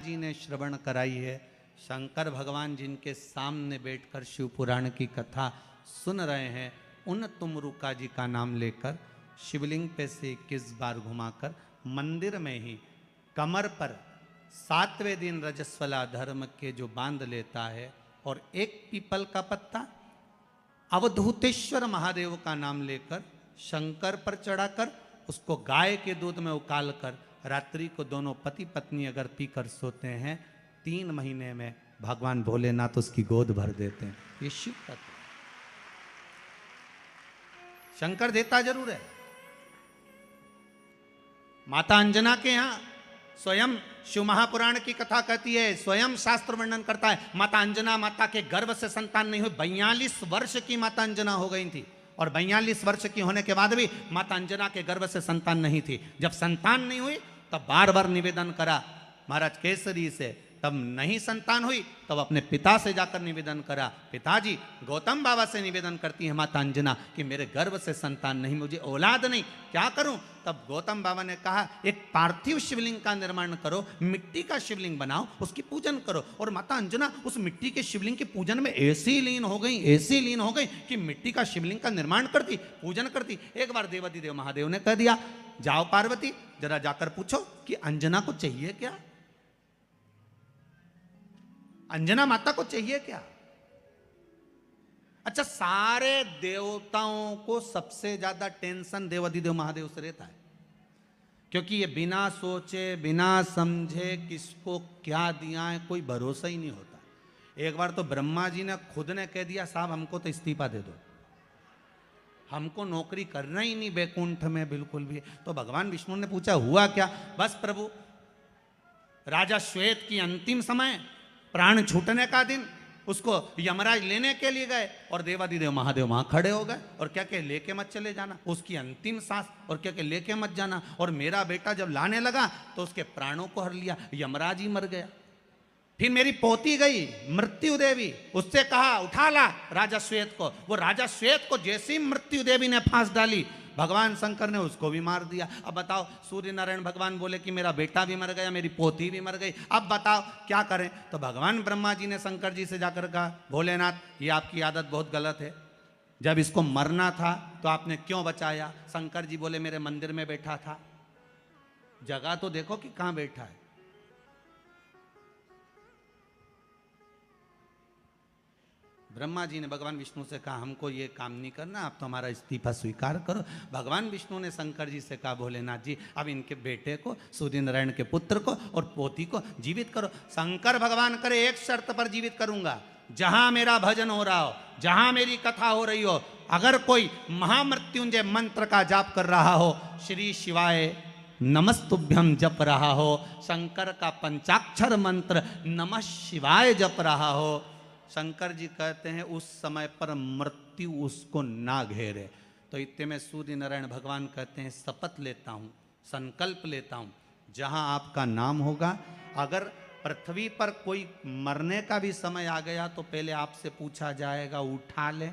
जी ने श्रवण कराई है। शंकर भगवान जिनके सामने बैठकर शिव पुराण की कथा सुन रहे हैं, उन तुमरुका जी का नाम लेकर शिवलिंग पे से 21 बार घुमाकर मंदिर में ही कमर पर 7वें दिन रजस्वला धर्म के जो बांध लेता है और एक पीपल का पत्ता अवधूतेश्वर महादेव का नाम लेकर शंकर पर चढ़ाकर उसको गाय के दूध में उकाल कर रात्रि को दोनों पति पत्नी अगर पीकर सोते हैं, 3 महीने में भगवान भोलेनाथ उसकी गोद भर देते हैं। ये शिव तत्व। शंकर देता जरूर है। माता अंजना के यहां स्वयं शिव महापुराण की कथा कहती है, स्वयं शास्त्र वर्णन करता है, माता अंजना माता के गर्भ से संतान नहीं हुई। 42 वर्ष की माता अंजना हो गई थी और 42 वर्ष की होने के बाद भी माता अंजना के गर्भ से संतान नहीं थी। जब संतान नहीं हुई तब बार बार निवेदन करा महाराज केसरी से, तब नहीं संतान हुई तब अपने पिता से जाकर निवेदन करा। पिताजी गौतम बाबा से निवेदन करती है माता अंजना कि मेरे गर्भ से संतान नहीं, मुझे औलाद नहीं, क्या करूं? तब गौतम बाबा ने कहा एक पार्थिव शिवलिंग का निर्माण करो, मिट्टी का शिवलिंग बनाओ, उसकी पूजन करो। और माता अंजना उस मिट्टी के शिवलिंग के पूजन में ऐसी लीन हो गई कि मिट्टी का शिवलिंग का निर्माण करती, पूजन करती। एक बार देवादिदेव महादेव ने कह दिया, जाओ पार्वती जरा जाकर पूछो कि अंजना को चाहिए क्या, अंजना माता को चाहिए क्या। अच्छा, सारे देवताओं को सबसे ज्यादा टेंशन देवादिदेव महादेव से रहता है, क्योंकि ये बिना सोचे बिना समझे किसको क्या दिया है कोई भरोसा ही नहीं होता। एक बार तो ब्रह्मा जी ने खुद ने कह दिया, साहब हमको तो इस्तीफा दे दो, हमको नौकरी करना ही नहीं बैकुंठ में बिल्कुल भी। तो भगवान विष्णु ने पूछा हुआ क्या? बस प्रभु, राजा श्वेत की अंतिम समय, प्राण छूटने का दिन, उसको यमराज लेने के लिए गए और देवादिदेव महादेव वहां खड़े हो गए और क्या क्या लेके मत चले जाना, उसकी अंतिम सांस, और क्या क्या लेके मत जाना। और मेरा बेटा जब लाने लगा तो उसके प्राणों को हर लिया, यमराज ही मर गया। फिर मेरी पोती गई मृत्यु देवी, उससे कहा उठा ला राजा श्वेत को। वो राजा श्वेत को जैसी मृत्यु देवी ने फांस डाली, भगवान शंकर ने उसको भी मार दिया। अब बताओ, सूर्य नारायण भगवान बोले कि मेरा बेटा भी मर गया, मेरी पोती भी मर गई, अब बताओ क्या करें? तो भगवान ब्रह्मा जी ने शंकर जी से जाकर कहा, भोलेनाथ ये आपकी आदत बहुत गलत है, जब इसको मरना था तो आपने क्यों बचाया? शंकर जी बोले मेरे मंदिर में बैठा था, जगह तो देखो कि कहां बैठा है। ब्रह्मा जी ने भगवान विष्णु से कहा हमको ये काम नहीं करना, आप तो हमारा इस्तीफा स्वीकार करो। भगवान विष्णु ने शंकर जी से कहा, भोलेनाथ जी अब इनके बेटे को, सूर्य नारायण के पुत्र को और पोती को जीवित करो। शंकर भगवान करे एक शर्त पर जीवित करूंगा, जहां मेरा भजन हो रहा हो, जहां मेरी कथा हो रही हो, अगर कोई महामृत्युंजय मंत्र का जाप कर रहा हो, श्री शिवाय नमस्तुभ्यम जप रहा हो, शंकर का पंचाक्षर मंत्र नमः शिवाय जप रहा हो, शंकर जी कहते हैं उस समय पर मृत्यु उसको ना घेरे। तो इतने में सूर्य नारायण भगवान कहते हैं शपथ लेता हूँ, संकल्प लेता हूँ, जहाँ आपका नाम होगा, अगर पृथ्वी पर कोई मरने का भी समय आ गया तो पहले आपसे पूछा जाएगा उठा ले,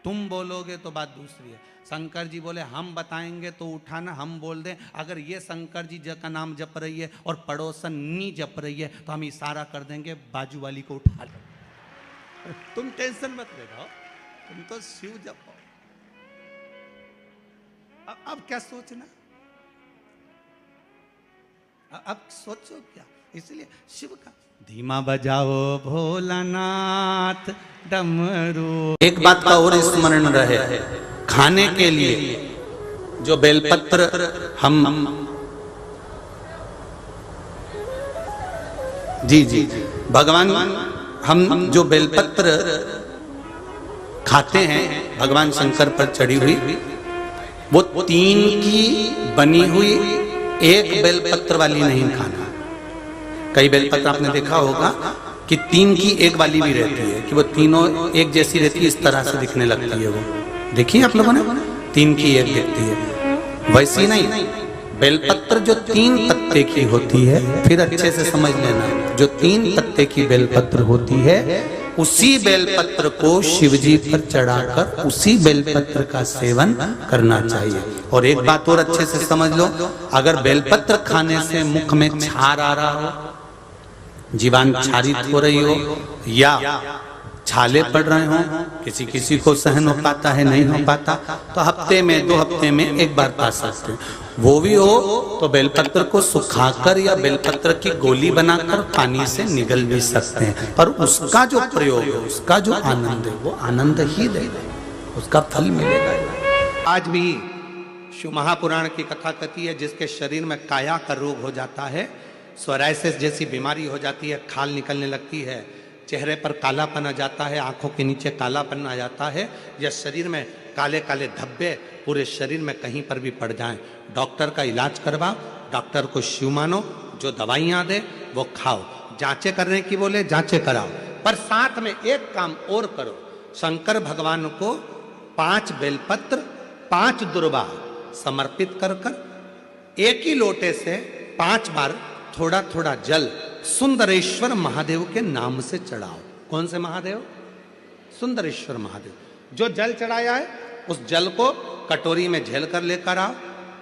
तुम बोलोगे तो बात दूसरी है। शंकर जी बोले हम बताएंगे तो उठाना, हम बोल दें अगर ये शंकर जी का नाम जप रही है और पड़ोसन नहीं जप रही है तो हम इशारा कर देंगे बाजू वाली को उठा लो। तुम टेंशन मत लेना, तुम तो शिव जपो। अब क्या सोचना, अब सोचो क्या? इसलिए शिव का धीमा बजाओ भोलानाथ डमरू। एक बात का और स्मरण रहे, खाने के लिए जो बेलपत्र हम जी भगवान हम जो बेलपत्र खाते हैं भगवान शंकर पर चढ़ी हुई, वो 3 की बनी हुई, एक बेलपत्र वाली नहीं खाना। कई बेलपत्र आपने देखा होगा कि 3 की एक वाली भी रहती है, कि वो तीनों एक जैसी रहती है, इस तरह से दिखने लगती है। वो देखिए आप लोगों ने, 3 की एक दिखती है, वैसी नहीं। बेलपत्र जो 3 पत्ते की होती है, फिर अच्छे से समझ लेना, जो 3 पत्ते की बेलपत्र होती है उसी बेलपत्र को शिवजी पर चढ़ाकर उसी बेलपत्र का सेवन करना चाहिए। और एक बात और अच्छे से समझ लो, अगर बेलपत्र खाने से मुख में छार आ रहा हो, जीवान क्षारित हो रही हो या छाले पड़ रहे हो, किसी किसी को सहन हो पाता है, नहीं हो पाता, तो हफ्ते में 2 हफ्ते में एक बार खा सकते हैं। वो भी हो तो बेलपत्र को सुखाकर या बेलपत्र की गोली बनाकर पानी से निगल भी सकते हैं, पर उसका जो प्रयोग है, उसका जो आनंद है, वो आनंद ही देगा, उसका फल मिलेगा। आज भी शिव महापुराण की कथा कहती है, जिसके शरीर में काया का रोग हो जाता है, सोराइसिस जैसी बीमारी हो जाती है, खाल निकलने लगती है, चेहरे पर कालापन आ जाता है, आंखों के नीचे कालापन आ जाता है, या शरीर में काले काले धब्बे पूरे शरीर में कहीं पर भी पड़ जाएं, डॉक्टर का इलाज करवाओ, डॉक्टर को शिव मानो, जो दवाइयाँ दे वो खाओ, जांचें करने की बोले जांचें कराओ, पर साथ में एक काम और करो, शंकर भगवान को 5 बेलपत्र 5 दुर्वा समर्पित कर कर एक ही लोटे से 5 बार थोड़ा थोड़ा जल सुंदरेश्वर महादेव के नाम से चढ़ाओ। कौन से महादेव? सुंदरेश्वर महादेव। जो जल चढ़ाया है उस जल को कटोरी में झेल कर लेकर आओ,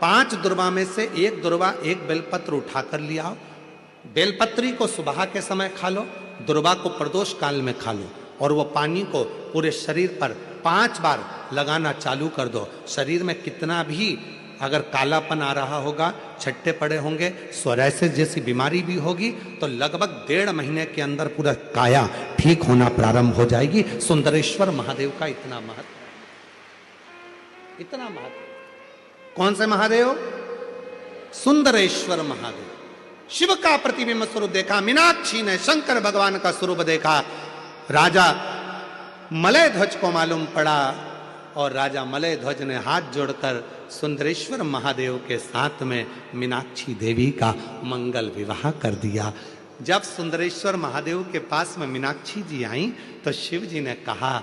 5 दुर्वा में से 1 दुर्वा 1 बेलपत्र उठाकर ले आओ, बेलपत्री को सुबह के समय खा लो, दुर्वा को प्रदोष काल में खा लो, और वो पानी को पूरे शरीर पर 5 बार लगाना चालू कर दो। शरीर में कितना भी अगर कालापन आ रहा होगा, छट्टे पड़े होंगे, सोराइसिस जैसी बीमारी भी होगी, तो लगभग 1.5 महीने के अंदर पूरा काया ठीक होना प्रारंभ हो जाएगी। सुंदरेश्वर महादेव का इतना महत्व, इतना महत्व। कौन से महादेव? सुंदरेश्वर महादेव। शिव का प्रतिबिंब स्वरूप देखा मीनाक्षी ने, शंकर भगवान का स्वरूप देखा, राजा मलय ध्वज को मालूम पड़ा, और राजा मलय ध्वज ने हाथ जोड़कर सुंदरेश्वर महादेव के साथ में मीनाक्षी देवी का मंगल विवाह कर दिया। जब सुंदरेश्वर महादेव के पास में मीनाक्षी जी आई तो शिव जी ने कहा,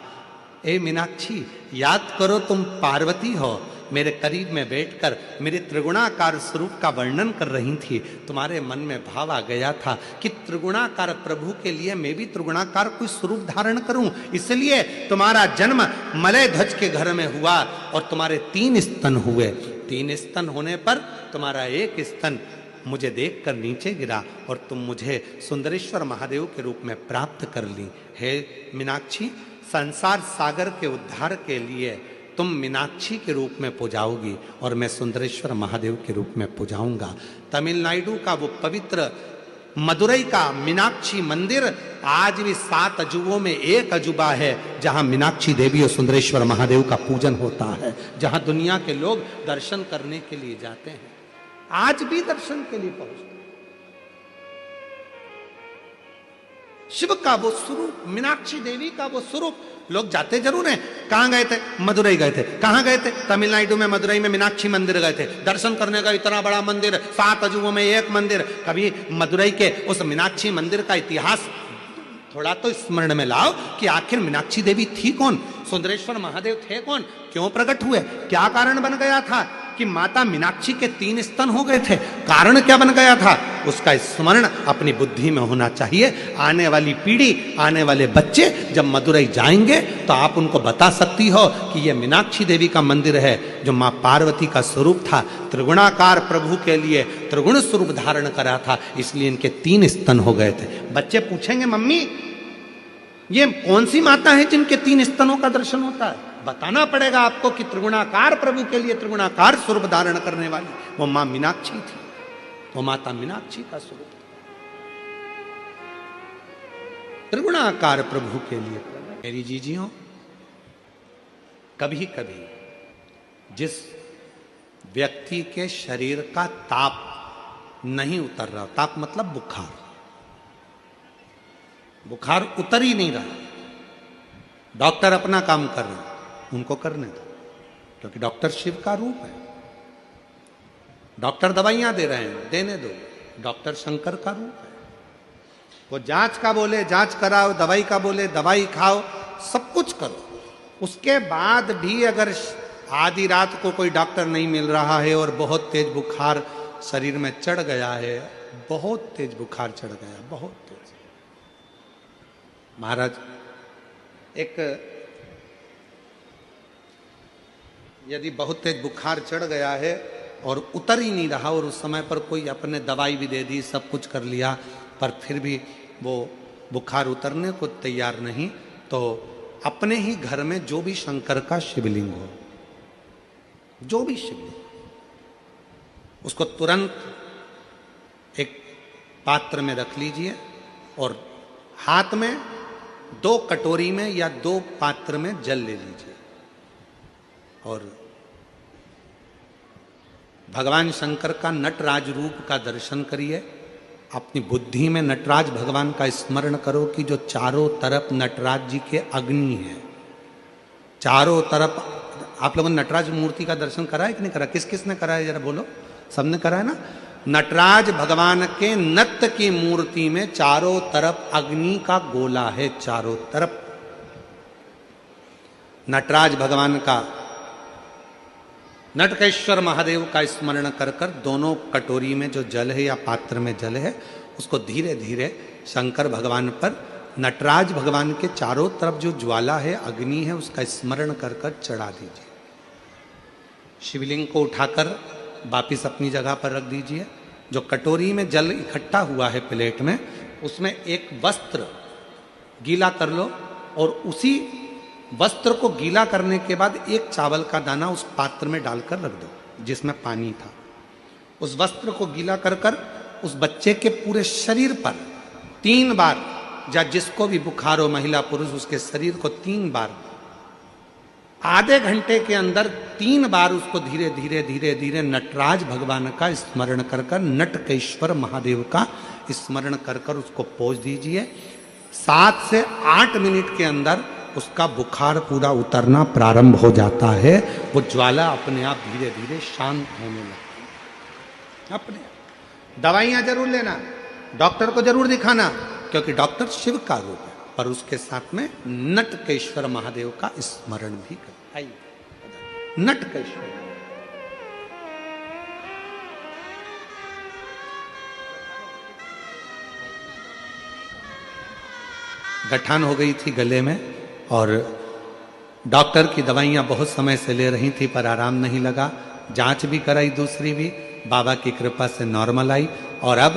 ए मीनाक्षी, याद करो तुम पार्वती हो, मेरे करीब में बैठकर मेरे त्रिगुणाकार स्वरूप का वर्णन कर रही थी, तुम्हारे मन में भाव आ गया था कि त्रिगुणाकार प्रभु के लिए मैं भी त्रिगुणाकार कोई स्वरूप धारण करूं, इसलिए तुम्हारा जन्म मलय ध्वज के घर में हुआ और तुम्हारे 3 स्तन हुए। 3 स्तन होने पर तुम्हारा 1 स्तन मुझे देखकर नीचे गिरा और तुम मुझे सुंदरेश्वर महादेव के रूप में प्राप्त कर ली। हे मीनाक्षी, संसार सागर के उद्धार के लिए तुम मीनाक्षी के रूप में पूजाओगी और मैं सुंदरेश्वर महादेव के रूप में पूजाऊंगा। तमिलनाडु का वो पवित्र मदुरई का मीनाक्षी मंदिर आज भी 7 अजूबों में एक अजूबा है, जहां मीनाक्षी देवी और सुंदरेश्वर महादेव का पूजन होता है, जहां दुनिया के लोग दर्शन करने के लिए जाते हैं, आज भी दर्शन के लिए पहुंचते हैं। शिव का वो स्वरूप, मीनाक्षी देवी का वो स्वरूप, लोग जाते जरूर हैं। कहां गए थे? मदुरई गए थे। कहां गए थे? तमिलनाडु में मदुरई में मीनाक्षी मंदिर गए थे दर्शन करने का। इतना बड़ा मंदिर, 7 अजूबों में एक मंदिर। कभी मदुरई के उस मीनाक्षी मंदिर का इतिहास थोड़ा तो स्मरण में लाओ कि आखिर मीनाक्षी देवी थी कौन, सुंदरेश्वर महादेव थे कौन, क्यों प्रकट हुए, क्या कारण बन गया था कि माता मीनाक्षी के 3 स्तन हो गए थे, कारण क्या बन गया था, उसका स्मरण अपनी बुद्धि में होना चाहिए। आने वाली पीढ़ी, आने वाले बच्चे जब मदुरई जाएंगे तो आप उनको बता सकती हो कि यह मीनाक्षी देवी का मंदिर है, जो माँ पार्वती का स्वरूप था, त्रिगुणाकार प्रभु के लिए त्रिगुण स्वरूप धारण करा था, इसलिए इनके 3 स्तन हो गए थे। बच्चे पूछेंगे, मम्मी ये कौन सी माता है जिनके 3 स्तनों का दर्शन होता है? बताना पड़ेगा आपको कि त्रिगुणाकार प्रभु के लिए त्रिगुणाकार स्वरूप धारण करने वाली वो मां मीनाक्षी थी, वो माता मीनाक्षी का स्वरूप था। त्रिगुणाकार प्रभु के लिए। मेरी जीजियों, कभी कभी जिस व्यक्ति के शरीर का ताप नहीं उतर रहा, ताप मतलब बुखार, बुखार उतर ही नहीं रहा, डॉक्टर अपना काम कर रहे हैं, उनको करने दो, क्योंकि डॉक्टर शिव का रूप है। डॉक्टर दवाइयां दे रहे हैं, देने दो, डॉक्टर शंकर का रूप है। वो जांच का बोले जांच कराओ, दवाई का बोले दवाई खाओ, सब कुछ करो। उसके बाद भी अगर आधी रात को कोई डॉक्टर नहीं मिल रहा है और बहुत तेज बुखार शरीर में चढ़ गया है, बहुत तेज बुखार चढ़ गया, बहुत तेज, महाराज एक यदि बहुत तेज बुखार चढ़ गया है और उतर ही नहीं रहा, और उस समय पर कोई अपने दवाई भी दे दी, सब कुछ कर लिया, पर फिर भी वो बुखार उतरने को तैयार नहीं, तो अपने ही घर में जो भी शंकर का शिवलिंग हो, जो भी शिवलिंग, उसको तुरंत एक पात्र में रख लीजिए और हाथ में 2 कटोरी में या 2 पात्र में जल ले लीजिए और भगवान शंकर का नटराज रूप का दर्शन करिए। अपनी बुद्धि में नटराज भगवान का स्मरण करो कि जो चारों तरफ नटराज जी के अग्नि है, चारों तरफ। आप लोगों ने नटराज मूर्ति का दर्शन करा है कि नहीं करा? किस किस ने करा है जरा बोलो? सबने करा है ना? नटराज भगवान के नत्य की मूर्ति में चारों तरफ अग्नि का गोला है, चारों तरफ। नटराज भगवान का, नटकेश्वर महादेव का स्मरण कर कर दोनों कटोरी में जो जल है या पात्र में जल है, उसको धीरे धीरे शंकर भगवान पर, नटराज भगवान के चारों तरफ जो ज्वाला है, अग्नि है, उसका स्मरण कर कर चढ़ा दीजिए। शिवलिंग को उठाकर वापिस अपनी जगह पर रख दीजिए। जो कटोरी में जल इकट्ठा हुआ है प्लेट में, उसमें एक वस्त्र गीला कर लो और उसी वस्त्र को गीला करने के बाद एक चावल का दाना उस पात्र में डालकर रख दो जिसमें पानी था। उस वस्त्र को गीला कर कर उस बच्चे के पूरे शरीर पर 3 बार, या जिसको भी बुखार हो, महिला पुरुष, उसके शरीर को 3 बार, आधे घंटे के अंदर 3 बार उसको धीरे धीरे धीरे धीरे नटराज भगवान का स्मरण कर कर, नटकेश्वर महादेव का स्मरण कर कर उसको पोंछ दीजिए। 7 से 8 मिनट के अंदर उसका बुखार पूरा उतरना प्रारंभ हो जाता है। वो ज्वाला अपने आप धीरे धीरे शांत होने लगती है। अपने दवाइयां जरूर लेना, डॉक्टर को जरूर दिखाना, क्योंकि डॉक्टर शिव का रूप है, पर उसके साथ में नटकेश्वर महादेव का स्मरण भी कर। आइए, नटकेश्वर गठान हो गई थी गले में और डॉक्टर की दवाइयां बहुत समय से ले रही थी, पर आराम नहीं लगा। जांच भी कराई, दूसरी भी, बाबा की कृपा से नॉर्मल आई और अब